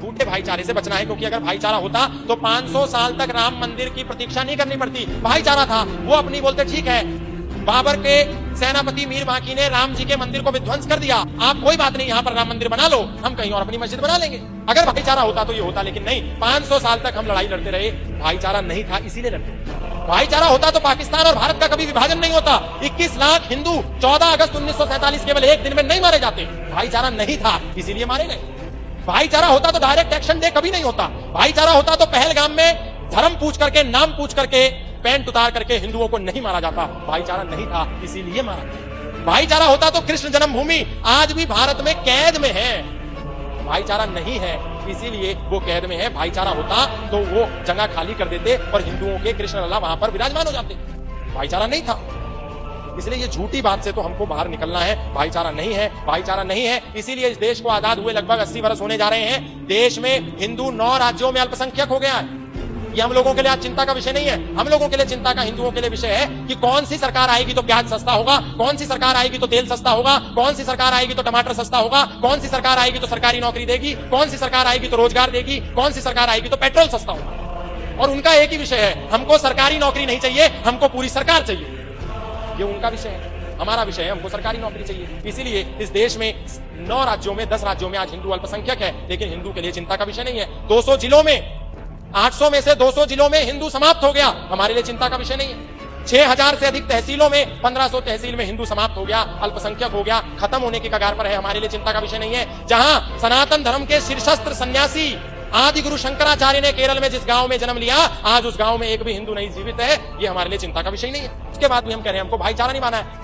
झूठे भाईचारे से बचना है, क्योंकि अगर भाईचारा होता तो 500 साल तक राम मंदिर की प्रतीक्षा नहीं करनी पड़ती। भाईचारा था, वो अपनी बोलते ठीक है बाबर के सेनापति मीर बांकी ने राम जी के मंदिर को विध्वंस कर दिया, आप कोई बात नहीं, यहाँ पर राम मंदिर बना लो, हम कहीं और अपनी मस्जिद बना लेंगे। अगर भाईचारा होता तो ये होता, लेकिन नहीं, 500 साल तक हम लड़ाई लड़ते रहे, भाईचारा नहीं था इसीलिए लड़ते। भाईचारा होता तो पाकिस्तान और भारत का कभी विभाजन नहीं होता। 21 लाख हिंदू 14 अगस्त 1947 केवल एक दिन में नहीं मारे जाते, भाईचारा नहीं था इसीलिए मारे गए। भाईचारा होता तो डायरेक्ट एक्शन डे कभी नहीं होता। भाईचारा होता तो पहलगाम में धर्म पूछ करके, नाम पूछ करके, पैंट उतार करके हिंदुओं को नहीं मारा जाता। भाईचारा नहीं था इसीलिए मारा गया। भाईचारा होता तो कृष्ण जन्मभूमि आज भी भारत में कैद में है। भाईचारा नहीं है इसीलिए वो कैद में है। भाईचारा होता तो वो जगह खाली कर देते और हिंदुओं के कृष्ण लल्ला वहां पर विराजमान हो जाते। भाईचारा नहीं था, इसलिए ये झूठी बात से तो हमको बाहर निकलना है। भाईचारा नहीं है, भाईचारा नहीं है, इसीलिए इस देश को आजाद हुए लगभग 80 वर्ष होने जा रहे हैं। देश में हिंदू 9 राज्यों में अल्पसंख्यक हो गया है। ये हम लोगों के लिए आज चिंता का विषय नहीं है। हम लोगों के लिए चिंता का, हिंदुओं के लिए विषय है कि कौन सी सरकार आएगी तो प्याज सस्ता होगा, कौन सी सरकार आएगी तो तेल सस्ता होगा, कौन सी सरकार आएगी तो टमाटर सस्ता होगा, कौन सी सरकार आएगी तो सरकारी नौकरी देगी, कौन सी सरकार आएगी तो रोजगार देगी, कौन सी सरकार आएगी तो पेट्रोल सस्ता होगा। और उनका एक ही विषय है, हमको सरकारी नौकरी नहीं चाहिए, हमको पूरी सरकार चाहिए। ये उनका विषय है, हमारा विषय है, हमको सरकारी नौकरी चाहिए। इसीलिए इस देश में 9 राज्यों में 10 राज्यों में आज हिंदू अल्पसंख्यक है, लेकिन हिंदू के लिए चिंता का विषय नहीं है। 200 जिलों में 800 में से 200 जिलों में हिंदू समाप्त हो गया, हमारे लिए चिंता का विषय नहीं है। 6000 से अधिक तहसीलों में 1500 तहसील में हिंदू समाप्त हो गया, अल्पसंख्यक हो गया, खत्म होने की कगार पर है, हमारे लिए चिंता का विषय नहीं है। जहां सनातन धर्म के शीर्षस्त्र सन्यासी आदि गुरु शंकराचार्य ने केरल में जिस गांव में जन्म लिया, आज उस गांव में एक भी हिंदू नहीं जीवित है, ये हमारे लिए चिंता का विषय नहीं है। उसके बाद भी हम कह रहे हैं हमको भाईचारा निभाना है।